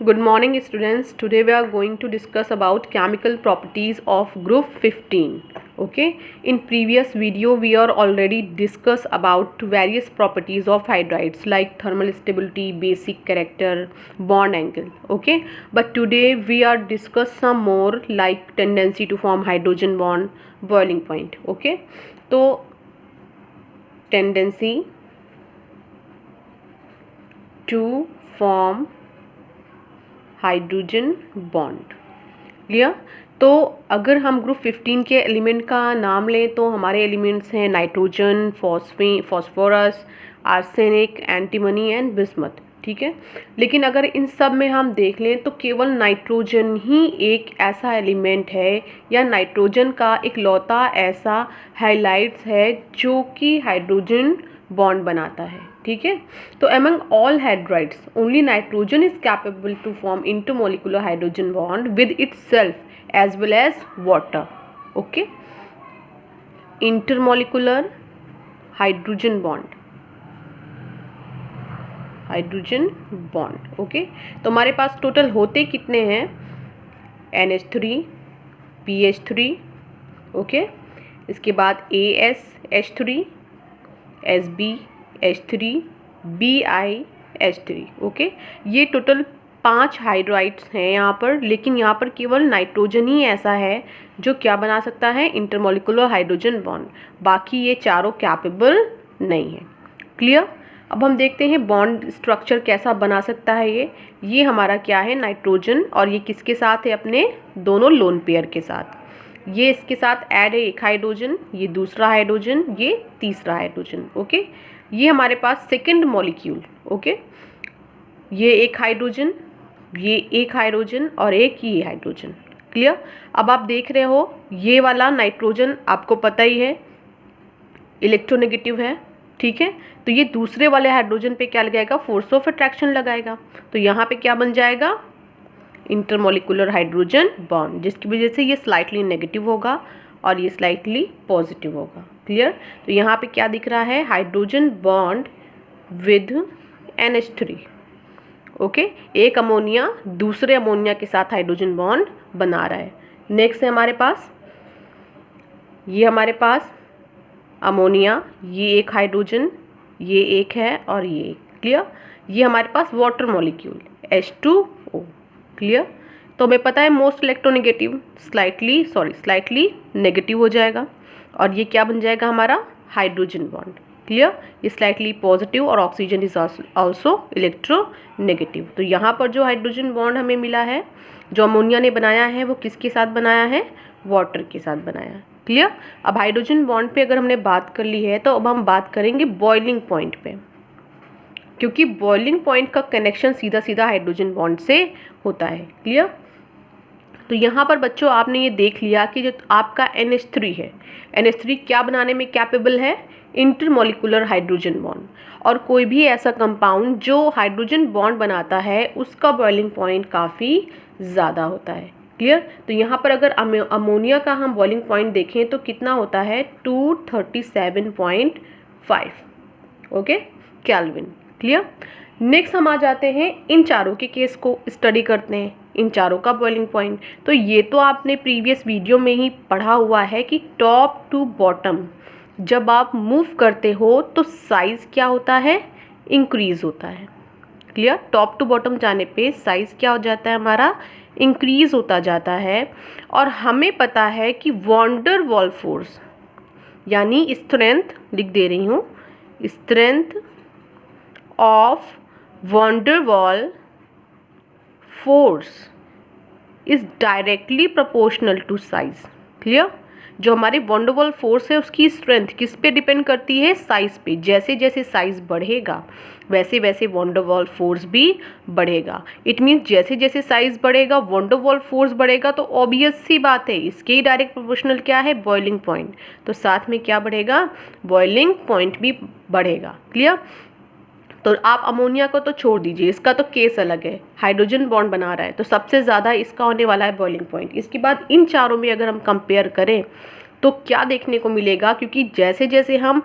Good morning students. Today we are going to discuss about chemical properties of group 15. Okay, in previous video we are already discussed about various properties of hydrides like thermal stability, basic character, bond angle. Okay, but today we are discuss some more like tendency to form hydrogen bond, boiling point. Okay, तो tendency to form hydrogen bond clear. तो अगर हम group 15 के element का नाम लें तो हमारे एलिमेंट्स हैं nitrogen, phosphorus, arsenic, antimony and bismuth. ठीक है, लेकिन अगर इन सब में हम देख लें तो केवल नाइट्रोजन ही एक ऐसा एलिमेंट है या नाइट्रोजन का एक लौता ऐसा हाइलाइट्स है जो कि हाइड्रोजन बॉन्ड बनाता है। ठीक है, तो among all hydrides only nitrogen is capable to form intermolecular hydrogen bond with itself as well as water. Okay, intermolecular hydrogen bond okay. तो हमारे पास टोटल होते कितने हैं? NH3, PH3, ओके, इसके बाद AsH3, SbH3, BiH3, ओके। ये total 5 hydrides हैं यहाँ पर, लेकिन यहाँ पर केवल नाइट्रोजन ही ऐसा है जो क्या बना सकता है? Intermolecular hydrogen bond. बाकी ये चारों कैपेबल नहीं है। क्लियर। अब हम देखते हैं बॉन्ड स्ट्रक्चर कैसा बना सकता है ये हमारा क्या है? नाइट्रोजन, और ये किसके साथ है? अपने दोनों लोन पेयर के साथ। ये इसके साथ ऐड है एक हाइड्रोजन, ये दूसरा हाइड्रोजन, ये तीसरा हाइड्रोजन। ओके, ये हमारे पास सेकंड मॉलिक्यूल। ओके, ये एक हाइड्रोजन, ये एक हाइड्रोजन और एक ये हाइड्रोजन। क्लियर। अब आप देख रहे हो ये वाला नाइट्रोजन आपको पता ही है इलेक्ट्रोनेगेटिव है। ठीक है, तो ये दूसरे वाले हाइड्रोजन पे क्या लगाएगा? फोर्स ऑफ अट्रैक्शन लगाएगा। तो यहाँ पे क्या बन जाएगा? इंटरमोलिकुलर हाइड्रोजन बॉन्ड, जिसकी वजह से ये स्लाइटली नेगेटिव होगा और ये स्लाइटली पॉजिटिव होगा। क्लियर। तो यहाँ पे क्या दिख रहा है? Hydrogen bond with NH3। Okay, एक अमोनिया दूसरे अमोनिया के साथ हाइड्रोजन बॉन्ड बना रहा है। नेक्स्ट है हमारे पास, ये हमारे पास अमोनिया, ये एक हाइड्रोजन, ये एक है और ये एक। क्लियर। ये हमारे पास वाटर मॉलिक्यूल H2O। क्लियर। तो हमें पता है मोस्ट इलेक्ट्रोनेगेटिव स्लाइटली नेगेटिव हो जाएगा, और ये क्या बन जाएगा? हमारा हाइड्रोजन बॉन्ड। क्लियर। ये स्लाइटली पॉजिटिव और ऑक्सीजन इज आल्सो इलेक्ट्रोनेगेटिव। तो यहाँ पर जो हाइड्रोजन बॉन्ड हमें मिला है, जो अमोनिया ने बनाया है, वो किसके साथ बनाया है? वाटर के साथ बनाया है। क्लियर। अब हाइड्रोजन बॉन्ड पे अगर हमने बात कर ली है तो अब हम बात करेंगे बॉइलिंग पॉइंट पे, क्योंकि बॉइलिंग पॉइंट का कनेक्शन सीधा सीधा हाइड्रोजन बॉन्ड से होता है। क्लियर। तो यहाँ पर बच्चों आपने ये देख लिया कि जो आपका NH3 है, NH3 क्या बनाने में कैपेबल है? Intermolecular hydrogen bond. और कोई भी ऐसा कंपाउंड जो हाइड्रोजन बॉन्ड बनाता है उसका बॉइलिंग पॉइंट काफ़ी ज़्यादा होता है। क्लियर। तो यहाँ पर अगर अमोनिया का हम बॉइलिंग पॉइंट देखें तो कितना होता है? 237.5 ओके केल्विन। क्लियर। नेक्स्ट हम आ जाते हैं इन चारों के केस को स्टडी करते हैं, इन चारों का बॉइलिंग पॉइंट। तो ये तो आपने प्रीवियस वीडियो में ही पढ़ा हुआ है कि टॉप टू बॉटम जब आप मूव करते हो तो साइज़ क्या होता है? इंक्रीज होता है। क्लियर। टॉप टू बॉटम जाने पे साइज़ क्या हो जाता है? हमारा इंक्रीज होता जाता है। और हमें पता है कि वॉन्डर वॉल फोर्स यानी स्ट्रेंथ, लिख दे रही हूँ, strength of van der Waals force is directly proportional to size. Clear. जो हमारी वॉन्डर वॉल फोर्स है उसकी स्ट्रेंथ किस पे डिपेंड करती है? साइज पे। जैसे जैसे साइज बढ़ेगा वैसे वैसे वॉन्डर वॉल फोर्स भी बढ़ेगा। इट मीन्स जैसे जैसे साइज बढ़ेगा वॉन्डर वॉल फोर्स बढ़ेगा, तो ऑब्वियस सी बात है इसके ही डायरेक्ट प्रोपोर्शनल क्या है? Boiling point. तो साथ में क्या बढ़ेगा? बॉइलिंग पॉइंट भी बढ़ेगा। क्लियर। तो आप अमोनिया को तो छोड़ दीजिए, इसका तो केस अलग है, हाइड्रोजन बॉन्ड बना रहा है तो सबसे ज़्यादा इसका होने वाला है बॉइलिंग पॉइंट। इसके बाद इन चारों में अगर हम कंपेयर करें तो क्या देखने को मिलेगा? क्योंकि जैसे जैसे हम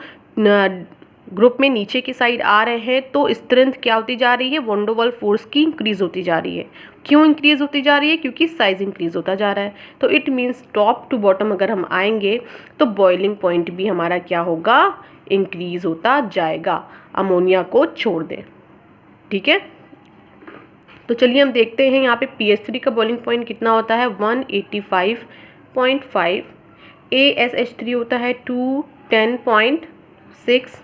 ग्रुप में नीचे की साइड आ रहे हैं तो स्ट्रेंथ क्या होती जा रही है, वैन डर वाल्स फोर्स की इंक्रीज होती जा रही है। क्यों इंक्रीज होती जा रही है, क्योंकि साइज इंक्रीज होता जा रहा है। तो it means top to bottom अगर हम आएंगे तो बॉइलिंग पॉइंट भी हमारा क्या होगा, इंक्रीज होता जाएगा, अमोनिया को छोड़ दें। ठीक है, तो चलिए हम देखते हैं यहाँ पे PH3 का बॉइलिंग पॉइंट कितना होता है, 185.5। ASH3 होता है 210.6,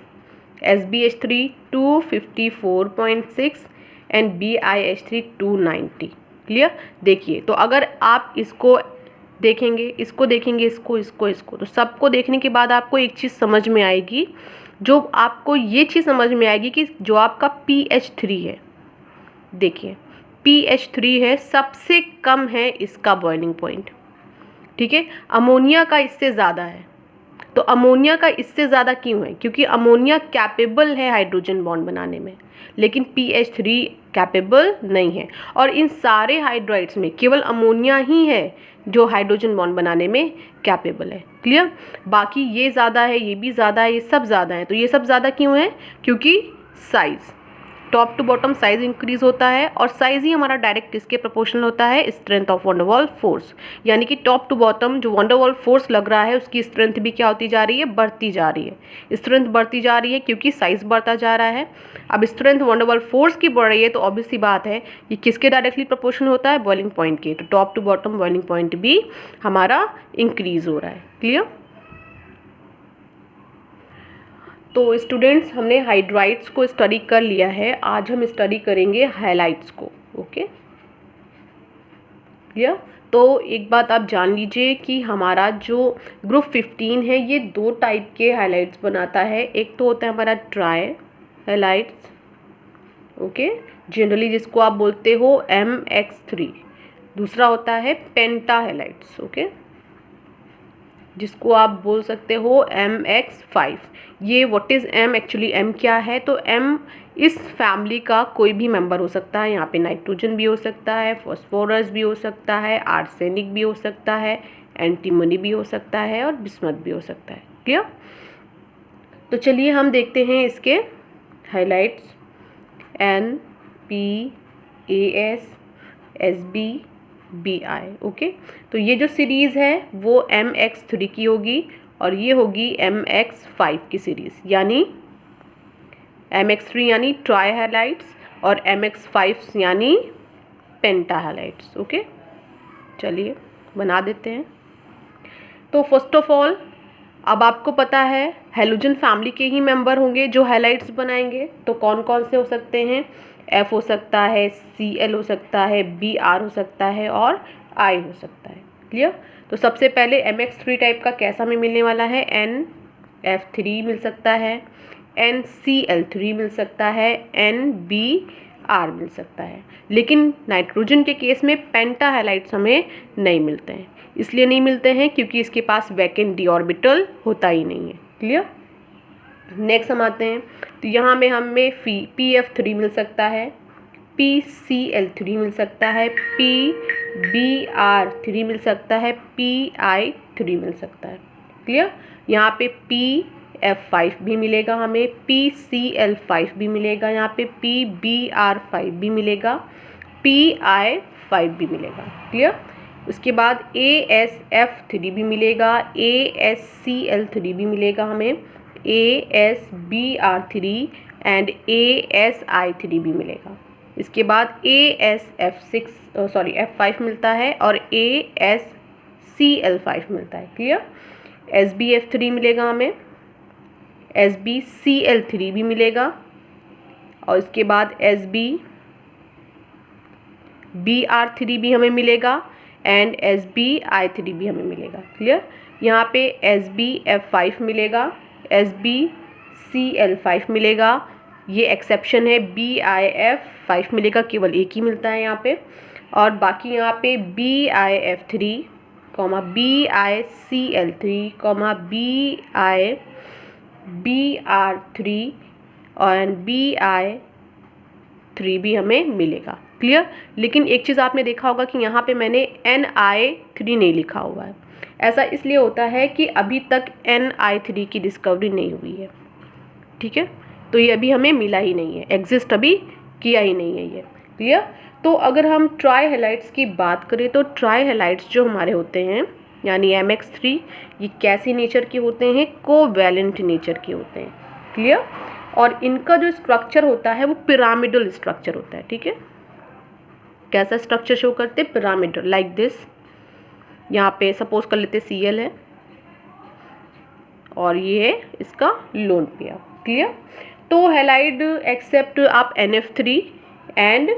SBH3 254.6 एंड BiH3 290। क्लियर। देखिए तो अगर आप इसको देखेंगे, इसको देखेंगे, इसको तो सबको देखने के बाद आपको एक चीज़ समझ में आएगी, जो आपको ये चीज़ समझ में आएगी कि जो आपका PH3 है, देखिए PH3 है, सबसे कम है इसका बॉइलिंग पॉइंट। ठीक है, अमोनिया का इससे ज़्यादा है। तो अमोनिया का इससे ज़्यादा क्यों है, क्योंकि अमोनिया कैपेबल है हाइड्रोजन बॉन्ड बनाने में, लेकिन PH3 कैपेबल नहीं है। और इन सारे हाइड्राइड्स में केवल अमोनिया ही है जो हाइड्रोजन बॉन्ड बनाने में कैपेबल है। क्लियर। बाकी ये ज़्यादा है, ये भी ज़्यादा है, ये सब ज़्यादा है। तो ये सब ज़्यादा क्यों है, क्योंकि size, top to bottom size increase होता है, और साइज ही हमारा डायरेक्ट किसके प्रोपोर्शनल होता है, strength of van der Waals force. यानी कि टॉप टू बॉटम जो वैन डर वाल्स फोर्स लग रहा है उसकी स्ट्रेंथ भी क्या होती जा रही है, बढ़ती जा रही है। स्ट्रेंथ बढ़ती जा रही है क्योंकि साइज बढ़ता जा रहा है। अब strength van der Waals force की बढ़ रही है तो ऑब्वियस सी बात है ये किसके डायरेक्टली प्रोपोर्शनल होता है, बॉइलिंग पॉइंट के। तो top to bottom boiling point भी हमारा इंक्रीज हो रहा है। क्लियर। तो स्टूडेंट्स, हमने हाइड्राइड्स को स्टडी कर लिया है, आज हम स्टडी करेंगे हाइलाइट्स को। Okay, clear. तो एक बात आप जान लीजिए कि हमारा जो ग्रुप 15 है ये दो टाइप के हाइलाइट्स बनाता है। एक तो होता है हमारा ट्राई हाइलाइट्स, ओके, जनरली जिसको आप बोलते हो MX3। दूसरा होता है पेंटा हाइलाइट्स, ओके, जिसको आप बोल सकते हो MX5। ये what is M, actually M क्या है, तो M इस फैमिली का कोई भी मेंबर हो सकता है। यहाँ पे नाइट्रोजन भी हो सकता है, फॉस्फोरस भी हो सकता है, आर्सेनिक भी हो सकता है, एंटीमनी भी हो सकता है, और बिस्मथ भी हो सकता है। क्लियर। तो चलिए हम देखते हैं इसके highlights, NPAS SB BI। Okay, तो ये जो सीरीज़ है वो MX3 की होगी और ये होगी MX5 की सीरीज़, यानी MX3 यानी ट्राई हाइलाइट्स और MX5 यानी पेंटा हाइलाइट्स। ओके, चलिए बना देते हैं। तो फर्स्ट ऑफ ऑल अब आपको पता है हैलोजन फैमिली के ही मेंबर होंगे जो हाइलाइट्स बनाएंगे। तो कौन कौन से हो सकते हैं, F हो सकता है, Cl हो सकता है, Br हो सकता है और I हो सकता है। क्लियर। तो सबसे पहले MX3 टाइप का कैसा में मिलने वाला है, NF3 मिल सकता है, NCl3 मिल सकता है, NBr मिल सकता है। लेकिन नाइट्रोजन के केस में पेंटा हाइलाइट्स हमें नहीं मिलते हैं। इसलिए नहीं मिलते हैं क्योंकि इसके पास वैकेंट डी ऑर्बिटल होता ही नहीं है। क्लियर। नेक्स्ट हम आते हैं, तो यहाँ में हमें PF3 मिल सकता है, PCl3 मिल सकता है, PBr3 मिल सकता है, PI3 मिल सकता है। क्लियर। यहाँ पे PF5 भी मिलेगा हमें, PCl5 भी मिलेगा, यहाँ पे PBr5 भी मिलेगा, PI5 भी मिलेगा। क्लियर। उसके बाद ASF3 भी मिलेगा, ASCl3 भी मिलेगा हमें, ASBr3 एंड ASI3 भी मिलेगा। इसके बाद F5 मिलता है और ASCl5 मिलता है। क्लियर। SBF3 मिलेगा हमें, SBCl3 भी मिलेगा और इसके बाद SBBr3 भी हमें मिलेगा एंड SBI3 भी हमें मिलेगा। क्लियर। यहाँ पे SBF5 मिलेगा, SBCl5 मिलेगा, ये एक्सेप्शन है, BIF5 मिलेगा, केवल एक ही मिलता है यहाँ पे। और बाकी यहाँ पे BIF3, BICl3, BIBr3 और BI3 भी हमें मिलेगा। क्लियर। लेकिन एक चीज़ आपने देखा होगा कि यहाँ पे मैंने Ni3 नहीं लिखा हुआ है। ऐसा इसलिए होता है कि अभी तक Ni3 की डिस्कवरी नहीं हुई है। ठीक है, तो ये अभी हमें मिला ही नहीं है, एग्जिस्ट अभी किया ही नहीं है ये। क्लियर। तो अगर हम ट्राई हैलाइड्स की बात करें तो ट्राई हैलाइड्स जो हमारे होते हैं यानी MX3, ये कैसी नेचर के होते हैं, कोवैलेंट नेचर के होते हैं। क्लियर। और इनका जो स्ट्रक्चर होता है वो पिरामिडल स्ट्रक्चर होता है। ठीक है, कैसा स्ट्रक्चर शो करते हैं, पिरामिडल, लाइक दिस। यहाँ पे सपोज कर लेते Cl है और ये है इसका लोन पेयर। क्लियर। तो हैलाइड एक्सेप्ट आप NF3 एंड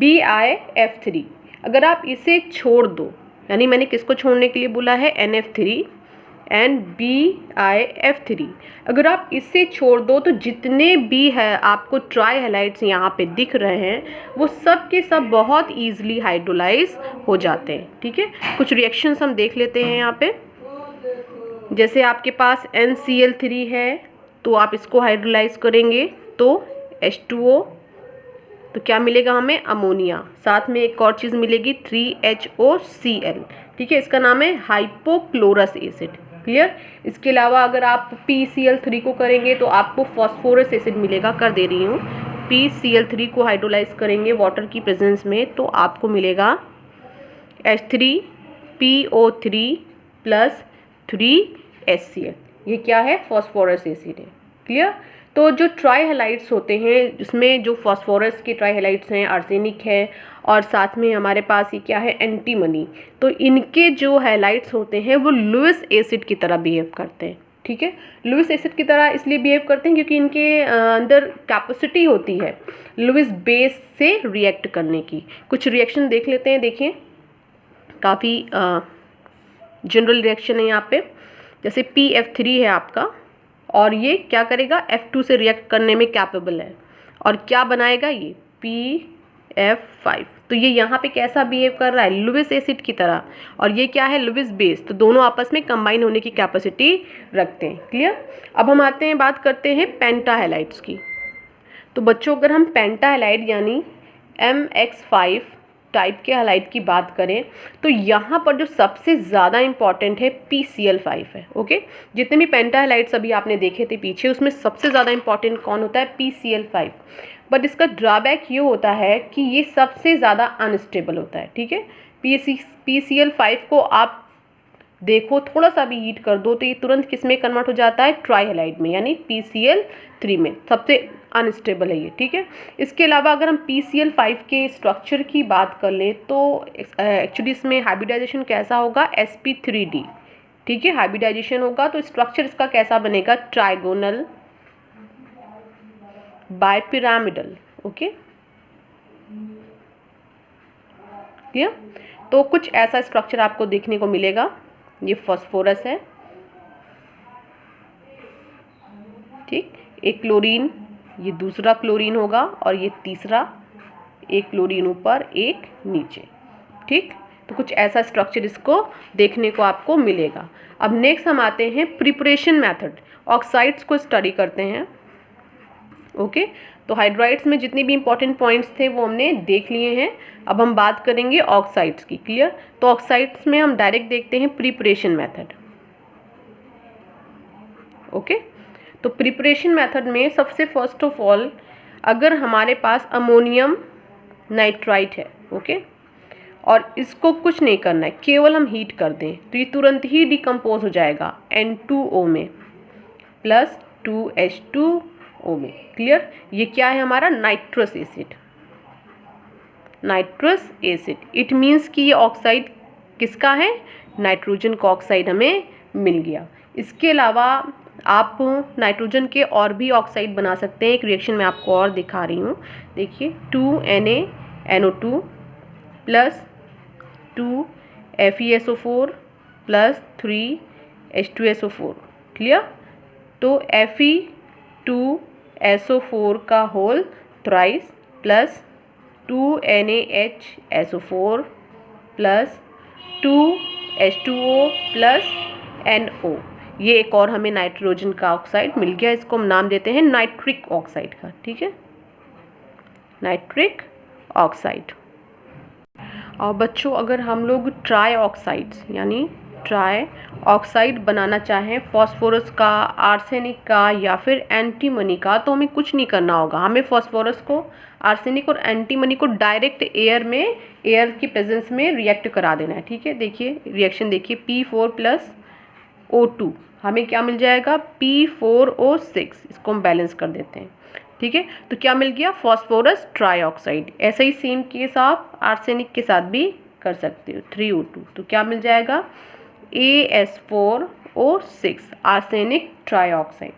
BiF3, अगर आप इसे छोड़ दो, यानी मैंने किसको छोड़ने के लिए बोला है, NF3 एंड BiF3, अगर आप इससे छोड़ दो तो जितने भी है आपको ट्राई हैलाइड्स यहाँ पे दिख रहे हैं वो सब के सब बहुत ईजिली हाइड्रोलाइज हो जाते हैं। ठीक है, कुछ रिएक्शंस हम देख लेते हैं यहाँ पे। जैसे आपके पास NCl3 है तो आप इसको हाइड्रोलाइज करेंगे तो H2O, तो क्या मिलेगा हमें, अमोनिया। साथ में एक और चीज़ मिलेगी 3HOCl। ठीक है, इसका नाम है हाइपोक्लोरस एसिड। क्लियर। इसके अलावा अगर आप PCl3 को करेंगे तो आपको फॉस्फोरस एसिड मिलेगा, कर दे रही हूँ। PCl3 को हाइड्रोलाइज करेंगे वाटर की प्रेजेंस में तो आपको मिलेगा H3PO3 प्लस 3HCl। ये क्या है, फॉस्फोरस एसिड है। क्लियर। तो जो ट्राई हैलाइड्स होते हैं जिसमें जो फॉस्फोरस के ट्राई हैलाइड्स हैं, आर्सेनिक है और साथ में हमारे पास ये क्या है, एंटीमनी, तो इनके जो हैलाइड्स होते हैं वो लुईस एसिड की तरह बिहेव करते हैं। ठीक है, लुईस एसिड की तरह इसलिए बिहेव करते हैं क्योंकि इनके अंदर कैपेसिटी होती है लुईस बेस से रिएक्ट करने की। कुछ रिएक्शन देख लेते हैं, देखिए काफ़ी जनरल रिएक्शन है यहाँ पे। जैसे PF3 है आपका और ये क्या करेगा, F2 से रिएक्ट करने में कैपेबल है और क्या बनाएगा ये PF5। तो ये यहाँ पे कैसा बिहेव कर रहा है, लुईस एसिड की तरह, और ये क्या है, लुईस बेस, तो दोनों आपस में कंबाइन होने की कैपेसिटी रखते हैं। क्लियर। अब हम आते हैं, बात करते हैं पेंटा हैलाइड्स की। तो बच्चों अगर हम पेंटा हैलाइड यानी MX5 टाइप के हैलाइड की बात करें तो यहाँ पर जो सबसे ज़्यादा इम्पॉर्टेंट है PCl5 है। ओके, जितने भी पेंटा हैलाइड्स अभी आपने देखे थे पीछे उसमें सबसे ज़्यादा इम्पॉर्टेंट कौन होता है, PCl5। बट इसका ड्रॉबैक ये होता है कि ये सबसे ज़्यादा अनस्टेबल होता है। ठीक है, PCl5 को आप देखो थोड़ा सा भी हीट कर दो तो ये तुरंत किस में कन्वर्ट हो जाता है, ट्राई हैलाइड में, यानी PCl3 में। सबसे अनस्टेबल है ये। ठीक है, इसके अलावा अगर हम PCl5 के स्ट्रक्चर की बात कर लें तो एक्चुअली इसमें हाइब्रिडाइजेशन कैसा होगा, sp3d। ठीक है, हाइब्रिडाइजेशन होगा तो स्ट्रक्चर इसका कैसा बनेगा, ट्राइगोनल बाइपिरामिडल। Okay, clear. तो कुछ ऐसा स्ट्रक्चर आपको देखने को मिलेगा। ये फॉस्फोरस है, ठीक, एक क्लोरीन, ये दूसरा क्लोरीन होगा और ये तीसरा, एक क्लोरीन ऊपर एक नीचे। ठीक, तो कुछ ऐसा स्ट्रक्चर इसको देखने को आपको मिलेगा। अब नेक्स्ट हम आते हैं प्रिपरेशन मेथड, ऑक्साइड्स को स्टडी करते हैं। ओके, तो हाइड्राइड्स में जितने भी इंपॉर्टेंट पॉइंट्स थे वो हमने देख लिए हैं। अब हम बात करेंगे ऑक्साइड्स की। क्लियर। तो ऑक्साइड्स में हम डायरेक्ट देखते हैं प्रिपरेशन मेथड। ओके, तो प्रिपरेशन मेथड में सबसे फर्स्ट ऑफ ऑल अगर हमारे पास अमोनियम नाइट्राइट है, ओके, और इसको कुछ नहीं करना है, केवल हम हीट कर दें तो ये तुरंत ही डिकम्पोज हो जाएगा N2O में प्लस 2H2O में। क्लियर। ये क्या है हमारा, nitrous acid, nitrous acid. It means कि ये ऑक्साइड किसका है, नाइट्रोजन का ऑक्साइड हमें मिल गया। इसके अलावा आप नाइट्रोजन के और भी ऑक्साइड बना सकते हैं। एक रिएक्शन मैं आपको और दिखा रही हूँ, देखिए 2NaNO2 plus 2FeSO4 plus 3H2SO4। Clear. तो Fe2SO4 का whole thrice plus 2NaHSO4 plus 2H2O plus NO, ये एक और हमें नाइट्रोजन का ऑक्साइड मिल गया। इसको हम नाम देते हैं नाइट्रिक ऑक्साइड का। ठीक है, नाइट्रिक ऑक्साइड। और बच्चों अगर हम लोग ट्राई ऑक्साइड्स यानी ट्राई ऑक्साइड बनाना चाहें फास्फोरस का, आर्सेनिक का या फिर एंटीमनी का, तो हमें कुछ नहीं करना होगा। हमें फास्फोरस को, आर्सेनिक और एंटीमनी को डायरेक्ट एयर की प्रेजेंस में रिएक्ट करा देना है। ठीक है, देखिए रिएक्शन देखिए, P4 प्लस O2 हमें क्या मिल जाएगा, P4O6। इसको हम बैलेंस कर देते हैं। ठीक है, तो क्या मिल गया, फास्फोरस ट्राईऑक्साइड। ऐसा ही सेम केस आप आर्सेनिक के साथ भी कर सकते हो, 3O2। तो क्या मिल जाएगा, AS4O6 आर्सेनिक ट्राईऑक्साइड।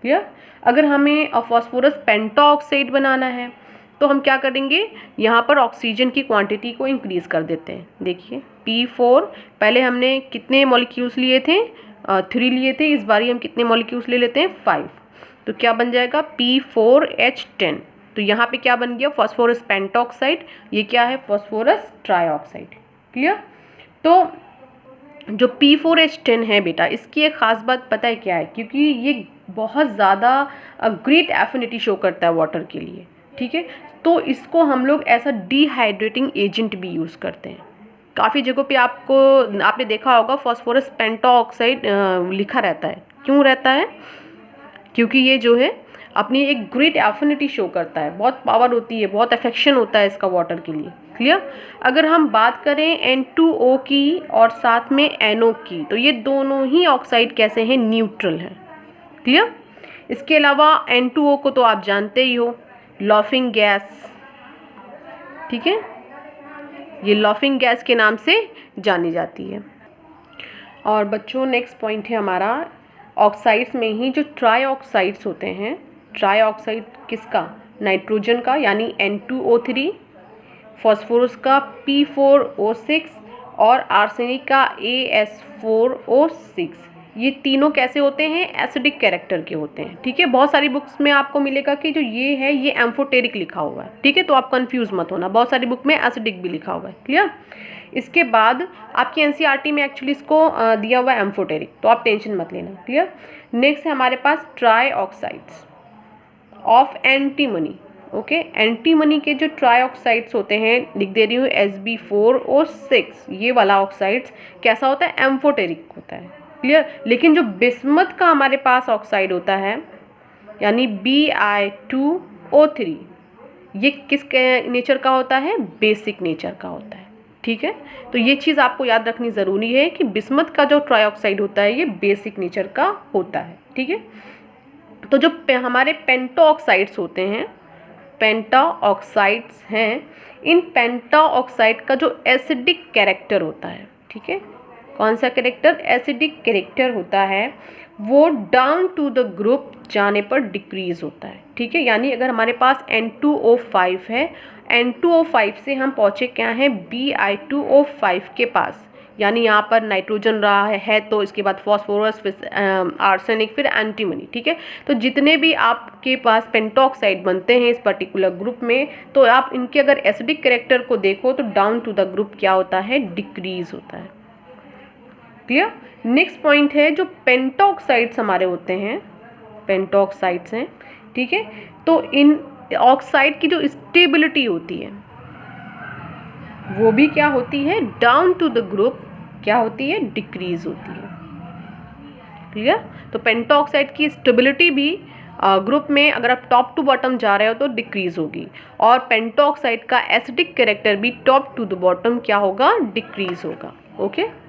क्लियर। अगर हमें फास्फोरस पेंटाऑक्साइड बनाना है तो हम क्या करेंगे, यहाँ पर ऑक्सीजन की क्वांटिटी को इंक्रीज कर देते हैं। देखिए P4, पहले हमने कितने मॉलिक्यूल्स लिए थे, 3 लिए थे, इस बारी हम कितने मॉलिक्यूल्स ले लेते हैं, 5। तो क्या बन जाएगा, P4H10। तो यहाँ पे क्या बन गया, फास्फोरस पेंटाऑक्साइड। ये क्या है, फास्फोरस ट्राईऑक्साइड। क्लियर। तो जो P4H10 है बेटा, इसकी एक ख़ास बात पता है क्या है, क्योंकि ये बहुत ज़्यादा ग्रेट एफिनिटी शो करता है वाटर के लिए। ठीक है, तो इसको हम लोग ऐसा डिहाइड्रेटिंग एजेंट भी यूज़ करते हैं। काफ़ी जगहों पे आपने देखा होगा फास्फोरस पेंटाऑक्साइड लिखा रहता है। क्यों रहता है, क्योंकि ये जो है अपनी एक ग्रेट एफिनिटी शो करता है, बहुत पावर होती है, बहुत अफेक्शन होता है इसका वाटर के लिए। क्लियर। अगर हम बात करें N2O की और साथ में NO की, तो ये दोनों ही ऑक्साइड कैसे हैं, न्यूट्रल हैं। क्लियर। इसके अलावा N2O को तो आप जानते ही हो, लॉफिंग गैस। ठीक है, ये लॉफिंग गैस के नाम से जानी जाती है। और बच्चों नेक्स्ट पॉइंट है हमारा, ऑक्साइड्स में ही जो ट्राईऑक्साइड्स होते हैं, ट्राईऑक्साइड किसका, नाइट्रोजन का यानी N2O3, फास्फोरस का P4O6 और आर्सेनिक का AS4O6। ये तीनों कैसे होते हैं, एसिडिक कैरेक्टर के होते हैं। ठीक है, बहुत सारी बुक्स में आपको मिलेगा कि जो ये है ये एम्फोटेरिक लिखा हुआ है। ठीक है, तो आप कंफ्यूज मत होना, बहुत सारी बुक में एसिडिक भी लिखा हुआ है। क्लियर। इसके बाद आपकी एनसीईआरटी में एक्चुअली इसको दिया हुआ है एम्फोटेरिक, तो आप टेंशन मत लेना। क्लियर। नेक्स्ट है हमारे पास ट्राईऑक्साइड्स ऑफ एंटीमनी। ओके, एंटीमनी के जो ट्राईऑक्साइड्स होते हैं, लिख दे रही हूँ Sb4O6, ये वाला ऑक्साइड्स कैसा होता है, एम्फोटेरिक होता है। क्लियर। लेकिन जो बिस्मथ का हमारे पास ऑक्साइड होता है यानी Bi2O3, ये किस नेचर का होता है, बेसिक नेचर का होता है। ठीक है, तो ये चीज़ आपको याद रखनी ज़रूरी है कि बिस्मथ का जो ट्राईऑक्साइड होता है ये बेसिक नेचर का होता है। ठीक है, तो जो हमारे पेंटाऑक्साइड्स होते हैं, पेंटाऑक्साइड्स हैं, इन पेंटाऑक्साइड का जो एसिडिक कैरेक्टर होता है, ठीक है, कौन सा कैरेक्टर, एसिडिक कैरेक्टर होता है, वो डाउन टू द ग्रुप जाने पर डिक्रीज होता है। ठीक है, यानी अगर हमारे पास N2O5 है, N2O5 से हम पहुँचे क्या हैं, Bi2O5 के पास, यानी यहाँ पर नाइट्रोजन रहा है तो इसके बाद फॉस्फोरस, फिर आर्सेनिक, फिर एंटीमनी। ठीक है, तो जितने भी आपके पास पेंटाऑक्साइड बनते हैं इस पर्टिकुलर ग्रुप में, तो आप इनके अगर एसिडिक कैरेक्टर को देखो तो डाउन टू द ग्रुप क्या होता है, डिक्रीज होता है। क्लियर। नेक्स्ट पॉइंट है, जो पेंटाऑक्साइड्स हमारे होते हैं, पेंटाऑक्साइड्स हैं, ठीक है, तो इन ऑक्साइड की जो स्टेबिलिटी होती है वो भी क्या होती है, डाउन टू द ग्रुप क्या होती है, डिक्रीज होती है। क्लियर। तो पेंटाऑक्साइड की स्टेबिलिटी भी ग्रुप में अगर आप टॉप टू बॉटम जा रहे हो तो डिक्रीज होगी, और पेंटाऑक्साइड का एसिडिक कैरेक्टर भी टॉप टू द बॉटम क्या होगा, डिक्रीज होगा। ओके,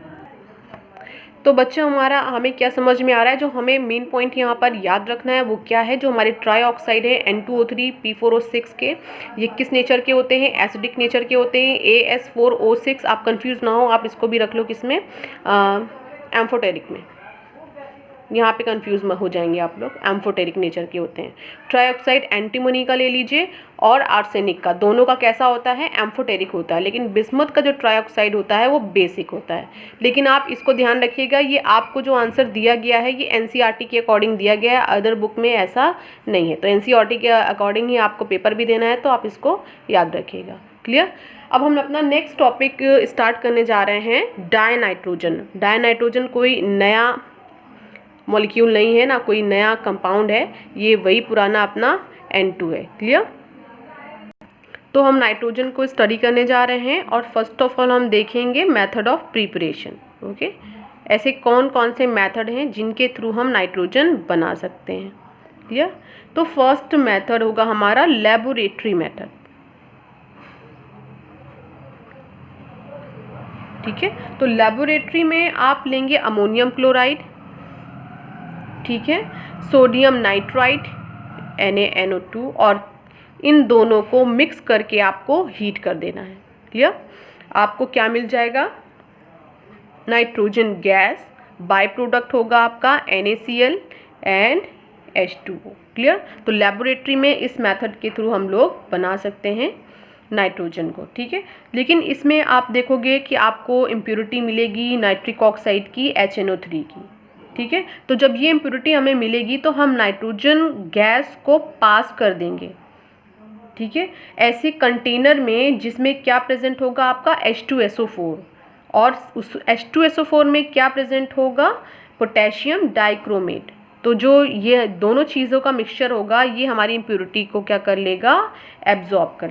तो बच्चा हमारा हमें क्या समझ में आ रहा है, जो हमें मेन पॉइंट यहाँ पर याद रखना है वो क्या है, जो हमारे ट्राईऑक्साइड है N2O3 P4O6 के, ये किस नेचर के होते हैं, एसिडिक नेचर के होते हैं। AS4O6 आप कंफ्यूज ना हो, आप इसको भी रख लो किसमें, एम्फोटेरिक में, यहाँ पे कंफ्यूज हो जाएंगे आप लोग, एम्फोटेरिक नेचर के होते हैं। ट्राईऑक्साइड एंटीमनी का ले लीजिए और आर्सेनिक का, दोनों का कैसा होता है, एम्फोटेरिक होता है, लेकिन बिस्मथ का जो ट्राईऑक्साइड होता है वो बेसिक होता है। लेकिन आप इसको ध्यान रखिएगा, ये आपको जो आंसर दिया गया है ये एनसीईआरटी के अकॉर्डिंग दिया गया है, अदर बुक में ऐसा नहीं है। तो एनसीईआरटी के अकॉर्डिंग ही आपको पेपर भी देना है, तो आप इसको याद रखिएगा। क्लियर। अब हम अपना नेक्स्ट टॉपिक स्टार्ट करने जा रहे हैं, डायनाइट्रोजन। डायनाइट्रोजन कोई नया मॉलिक्यूल नहीं है, ना कोई नया कंपाउंड है, ये वही पुराना अपना N2 है। क्लियर। तो हम नाइट्रोजन को स्टडी करने जा रहे हैं, और फर्स्ट ऑफ ऑल हम देखेंगे मेथड ऑफ प्रिपरेशन। ओके, ऐसे कौन कौन से मेथड हैं जिनके थ्रू हम नाइट्रोजन बना सकते हैं। क्लियर। तो फर्स्ट मेथड होगा हमारा लेबोरेटरी मेथड। ठीक है, तो लेबोरेटरी में आप लेंगे अमोनियम क्लोराइड, ठीक है, सोडियम नाइट्राइट NaNO2, और इन दोनों को मिक्स करके आपको हीट कर देना है। क्लियर। आपको क्या मिल जाएगा, नाइट्रोजन गैस, बाय प्रोडक्ट होगा आपका NaCl एंड H2O। क्लियर। तो लेबोरेटरी में इस मेथड के थ्रू हम लोग बना सकते हैं नाइट्रोजन को। ठीक है, लेकिन इसमें आप देखोगे कि आपको इम्प्योरिटी मिलेगी नाइट्रिक ऑक्साइड की, HNO3 की। ठीक है, तो जब ये इम्प्योरिटी हमें मिलेगी तो हम नाइट्रोजन गैस को पास कर देंगे। ठीक है, ऐसे कंटेनर में जिसमें क्या प्रेजेंट होगा आपका H2SO4, और उस H2SO4 में क्या प्रेजेंट होगा, पोटेशियम डाइक्रोमेट। तो जो ये दोनों चीज़ों का मिक्सचर होगा ये हमारी इम्प्योरिटी को क्या कर लेगा, एब्जॉर्ब कर